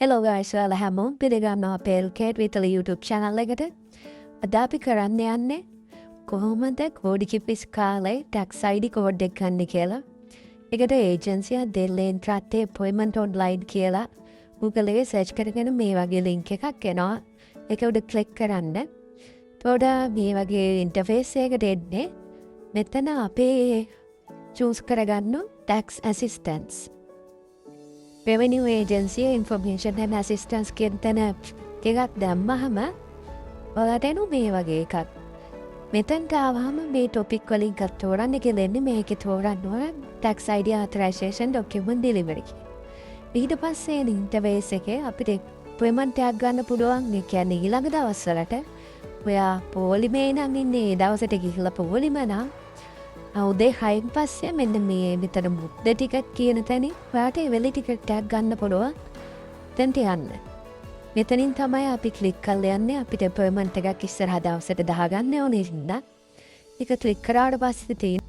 Hello guys, ඔයාලා හැමෝම පිළිගන්නවා අපේ LKT විතල YouTube channel එකට. අද අපි කරන්න යන්නේ කොහොමද කෝඩි කිපිස් කාලේ tax ID code එක ගන්න කියලා. ඒකට agency එක දෙල්ලෙන් රටේ employment online කියලා Google එකේ search කරගෙන මේ වගේ link එකක් එනවා. ඒක උඩ click කරන්න. එතකොට මේ වගේ interface එකකට එන්නේ. මෙතන අපි choose කරගන්න tax assistance. Revenue Agency Information and Assistance කියන තැන එකක් දැම්මහම ඔයාලට එනු මේ වගේ එකක්. මෙතනට ආවහම මේ topic වලින් එකක් තෝරන්න කියලා එන්නේ මේකේ තෝරන්න ඕන tax ID authorization document delivery. ඊට පස්සේ interface එකේ අපිට payment එකක් ගන්න පුළුවන්. ඒ කියන්නේ ඊළඟ දවස්වලට ඔයා පොලිමේ නම් ඉන්නේ ඒ දවසට ගිහිල්ලා පොලිම නම් උදේ 6න් පස්සේ මෙන්න මේ මෙතන මුද්ද ටිකට් කියන තැනින් ඔයාට එවෙලි ටිකට් එකක් ගන්න පුළුවන්. දැන් යන්න. මෙතනින් තමයි අපි ක්ලික් කරලා යන්නේ අපිට පේමන්ට් එකක් ඉස්සරහ දවසට දාගන්න ඕනේ හින්දා. ඒක ක්ලික් කරාට පස්සේ තියෙන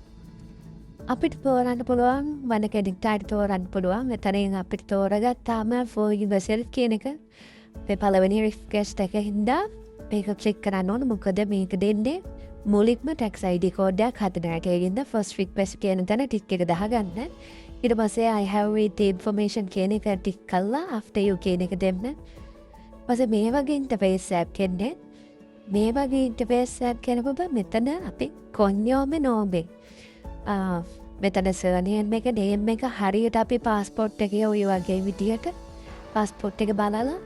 අපිට තෝරන්න පුළුවන් වන කෙනෙක්ට අර තෝරන්න පුළුවන්. මෙතනින් අපිට තෝරගත්තාම for yourself කියන එක මේ පළවෙනි රික්වෙස්ට් එක හින්දා මේක ක්ලික් කරන්න ඕන. මොකද මේක දෙන්නේ මුලින්ම tax ID code එකක් හදන එකකින්ද first request කියන තැන ටික් එක දාගන්න. ඊට පස්සේ I have read the information කියන එක ටික් කළා after you කියන එක දෙන්න. ඊපස්සේ මේ වගේ interface එකක් එන්නේ. මේ වගේ interface එකක් කරපුවා මෙතන අපි කොන්යෝම නෝමේ. මෙතන surname එක name එක හරියට අපි passport එකේ ඔය වගේ විදියට passport එක බලලා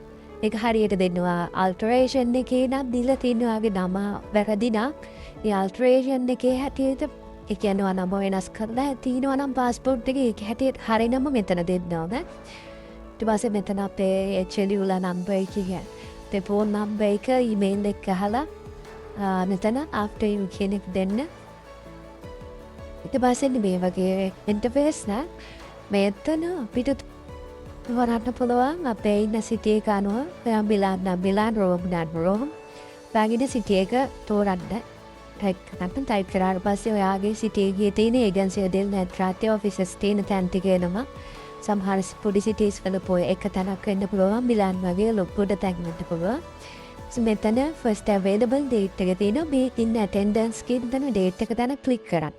ඒක හරියට දෙන්නවා. alteration එකේ නම් දීලා තියෙනවා වගේ නම වැරදි නම් ඒ alteration එකේ හැටියට ඒ කියනවා නම වෙනස් කරලා තියෙනවා නම් passport එකේ ඒක හැටියට හරිය නම මෙතන දෙන්න ඕන. ඊට පස්සේ මෙතන අපේ cellular number එක කියන්නේ phone number එක email එක අහලා මෙතන after you කියන එක දෙන්න. ඊට පස්සේ මේ වගේ interface නා මෙතන අපිට වරන්න පුළුවන් අපේ ඉන්න සිටි එක අනුව ඔයා මිලාන් රෝම් බාගින සිටි එක තෝරන්න ටයිප් කරාට පස්සේ ඔයාගේ සිටි එකේ තියෙන ඒජන්සි එක දෙන්න රාත්‍රී ඔෆිසස් තියෙන තැන් ටික එනවා. සමහර පොඩි සිටිස් වල පොය එක තැනක් වෙන්න පුළුවන්. මිලාන් වගේ ලොකුට තැන් වෙන්න පුළුවන්. මෙතන first available date එක තියෙනවා. මේ ඉන්න attendance කියන තැන date එක තැන click කරන්න.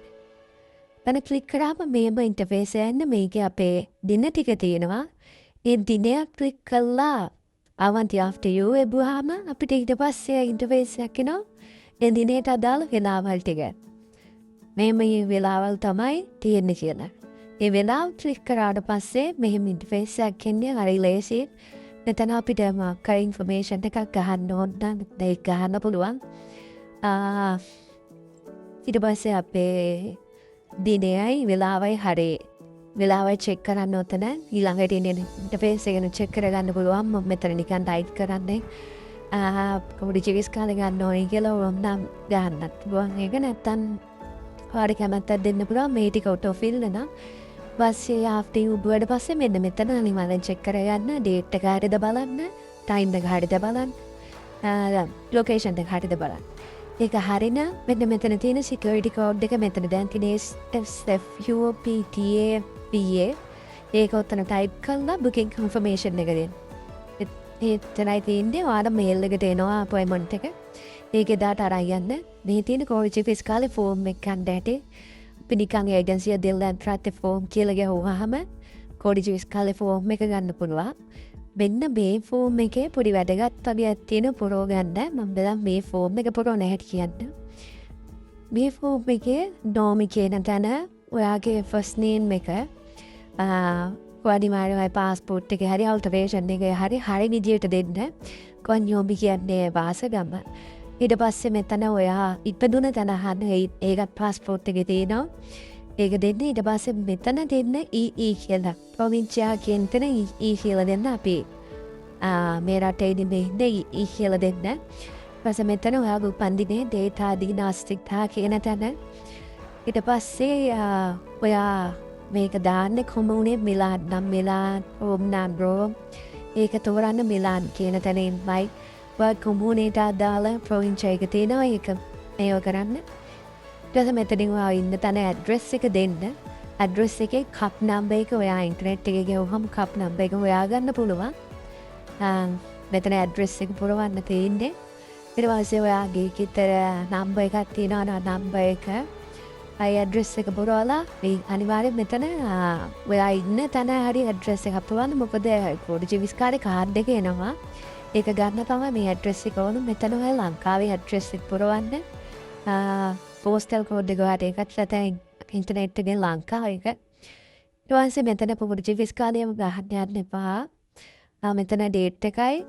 එතන click කරාම මේම interface එක මේකේ අපේ දින ටික තියෙනවා. ඒ දිනයක් ක්ලික් කළා අවන්ති after you එබුවාම අපිට ඊට පස්සේ ඉන්ටර්ෆේස් එකක් එනවා. ඒ දිනේට අදාළ වෙලාවල් ටික. මේ වෙලාවල් තමයි තියෙන්නේ කියලා. ඒ වෙලාව ක්ලික් කරාට පස්සේ මෙහෙම ඉන්ටර්ෆේස් එකක් එන්නේ හරි ලේසි. මෙතන අපිට මාක ඉන්ෆර්මේෂන් එකක් ගහන්න ඕන නම් ඒක ගහන්න පුළුවන්. ඊට පස්සේ අපේ දිනයයි වෙලාවයි හරි වෙලාව චෙක් කරන්න ඔතන ඊළඟට ඉන්නේ ඉන්ටර්ෆේස් එකෙන් චෙක් කරගන්න පුළුවන්. මම මෙතන නිකන් ටයිප් කරන්නේ කවුරු ජීවිස් කාලේ ගන්න ඕනේ කියලා වම් නම් ගන්නත් පුළුවන්. ඒක නැත්තම් කාට කැමැත්තක් දෙන්න පුළුවන්. මේ ටික ඔටෝ ෆිල් වෙනවා. ඊපස්සේ after you බුවට පස්සේ මෙන්න මෙතන අනිවාර්යෙන් චෙක් කරගන්න date එක හරියද බලන්න, time එක හරියද බලන්න, location එක හරියද බලන්න. ඒක හරින මෙන්න මෙතන තියෙන security code එක මෙතන දැන් තියෙන SFUPTA PA ඒක ඔතන ටයිප් කරලා booking confirmation එක දෙන්න. එතනයි තියෙන්නේ ඔයාලා මේල් එකට එනවා appointment එක. ඒකේ දාට අරන් යන්න. මේ තියෙන කෝච්චි ෆිස්කාලේ ෆෝම් එක ගන්න ඇටි. අපි නිකන් ඒජන්සි එක දෙල්ලන් ට්‍රාට් ෆෝම් කියලා ගහුවාම කෝච්චි ෆිස්කාලේ ෆෝම් එක ගන්න පුළුවන්. මෙන්න මේ ෆෝම් එකේ පොඩි වැදගත් අගයක් තියෙන පුරව ගන්න. මම දැන් මේ ෆෝම් එක පුරව නැහැ කියන්න. මේ ෆෝම් එකේ නෝමි කියන තැන ඔයාගේ first name එක වඩිමාරවයි පාස්පෝට් එක හරි alteration එක හරි විදියට දෙන්න. කොන්යෝමි කියන්නේ වාසගම. ඊට පස්සේ මෙතන ඔයා ඉපදුන තැන අහන්න ඒකත් පාස්පෝට් එකේ තියෙනවා. ඒක දෙන්න. ඊට පස්සේ මෙතන දෙන්න EE කියලා. ප්‍රොවින්සියා කියන තැන EE කියලා දෙන්න අපි. මේ රටේ ඉන්නේ EE කියලා දෙන්න. ඊට පස්සේ මෙතන ඔයාගේ උපන්දිනේ data diagnostic කියන තැන. ඊට පස්සේ ඔයා මේක දාන්නේ කොමුනේ මිලාන් නම් මිලාන් රෝම් නම් රෝම් ඒක තෝරන්න මිලාන් කියන තැනින්මයි ඔයාගේ කොමුනේට අදාළ ප්‍රොවින්ස් එක තියෙනවා ඒක මේව කරන්න. ඊට පස්සේ මෙතනින් ඔයා ඉන්න තැන ඇඩ්‍රස් එක දෙන්න. ඇඩ්‍රස් එකේ කප් නම්බර් එක ඔයා ඉන්ටර්නෙට් එකේ ගිහුවම කප් නම්බර් එක හොයාගන්න පුළුවන්. මෙතන ඇඩ්‍රස් එක පුරවන්න තියෙන්නේ. ඊට පස්සේ ඔයාගේ ගෙදර නම්බර් එකක් තියෙනවා නම්බර් එක. අය ඇඩ්‍රස් එක පුරවලා මේ අනිවාර්යෙන් මෙතන ඔයා ඉන්න තැන හරි ඇඩ්‍රස් එක පුරවන්න. මොකද පොඩි විස්කාරේ කාඩ් එක එනවා. ඒක ගන්න තමයි මේ ඇඩ්‍රස් එක ඕන. මෙතන ඔය ලංකාවේ ඇඩ්‍රස් එක පුරවන්න. පෝස්ටල් කෝඩ් එක ඔයාට ඒකත් නැත්නම් ඉන්ටර්නෙට් එකෙන් ලංකාවේ එක. ඊට පස්සේ මෙතන පොඩි විස්කාරේම ගහන්න යන්න එපා. මෙතන ඩේට් එකයි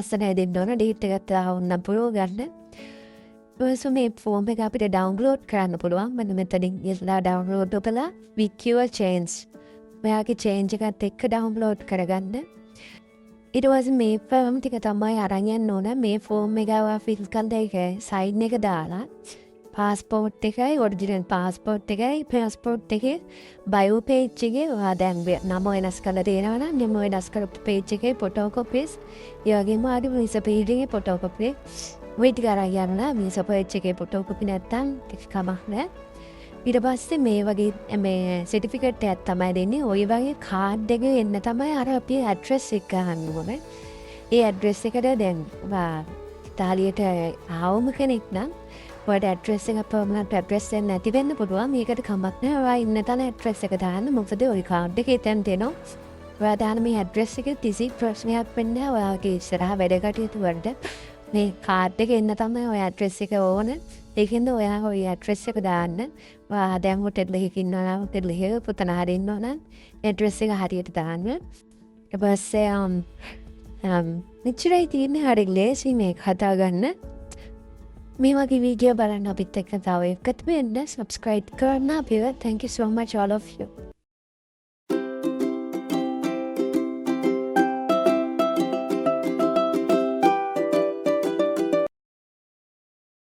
අස්සන දෙන්න ඕන ඩේට් එකත් වුණා පුරව ගන්න. ඊපස්සේ මේ ෆෝම් එක අපිට ඩවුන්ලෝඩ් කරන්න පුළුවන්. මෙන්න මෙතනින් ඉස්සලා ඩවුන්ලෝඩ් කරලා with your change. ඔයාගේ change එකත් එක්ක ඩවුන්ලෝඩ් කරගන්න. ඊට පස්සේ මේ ෆෝම් ටික තමයි අරන් යන්න ඕන. මේ ෆෝම් එක ඔයා ෆිල් කරලා ඒක සයින් එක දාලා පාස්පෝර්ට් එකයි ඔරිජිනල් පාස්පෝර්ට් එකයි පාස්පෝර්ට් එකේ බයෝ පේජ් එකේ ඔයා දැන් නම වෙනස් කරලා තියෙනවා නම් නම වෙනස් කරපු පේජ් එකේ ෆොටෝකොපිස් ඒ වගේම ආදි විස පේජ් එකේ ෆොටෝකොපි වෙයිට් කරලා යන්න විස පේජ් එකේ ෆොටෝකොපි නැත්තම් ටික කමක් නැහැ. ඊට පස්සේ මේ වගේ මේ සර්ටිෆිකේට් එකක් තමයි දෙන්නේ. ওই වගේ කාඩ් එක එන්න තමයි අර අපි ඇඩ්‍රස් එක ගන්න ඕනේ. ඒ ඇඩ්‍රස් එකට දැන් ඉතාලියට ආවම කෙනෙක් නම් ඔයාට ඇඩ්‍රස් එක පර්මනන්ට් ඇඩ්‍රස් එක නැති වෙන්න පුළුවන්. මේකට කමක් නැහැ. ඔයා ඉන්න තැන ඇඩ්‍රස් එක දාන්න. මොකද ওই කාඩ් එකේ තැන් දෙනවා. ඔයා දාන මේ ඇඩ්‍රස් එක කිසි ප්‍රශ්නයක් වෙන්නේ නැහැ. ඔයාගේ ඉස්සරහ වැඩ කටයුතු වලට මේ කාඩ් එක එන්න තමයි ඔය ඇඩ්‍රස් එක ඕන. ඒකෙන්ද ඔයා ওই ඇඩ්‍රස් එක දාන්න. ඔයා දැන් හොටෙල් එකක ඉන්නවා නම් හොටෙල් එකේ පුතන හරි ඉන්නවා නම් ඇඩ්‍රස් එක හරියට දාන්න. ඊට පස්සේ මෙච්චරයි තියෙන්නේ. හරි ලේසි මේක හදාගන්න. මේ වගේ වීඩියෝ බලන්න අපිත් එක්ක තව එකතු වෙන්න. subscribe කරන්න අපිව. Thank you so much all of you.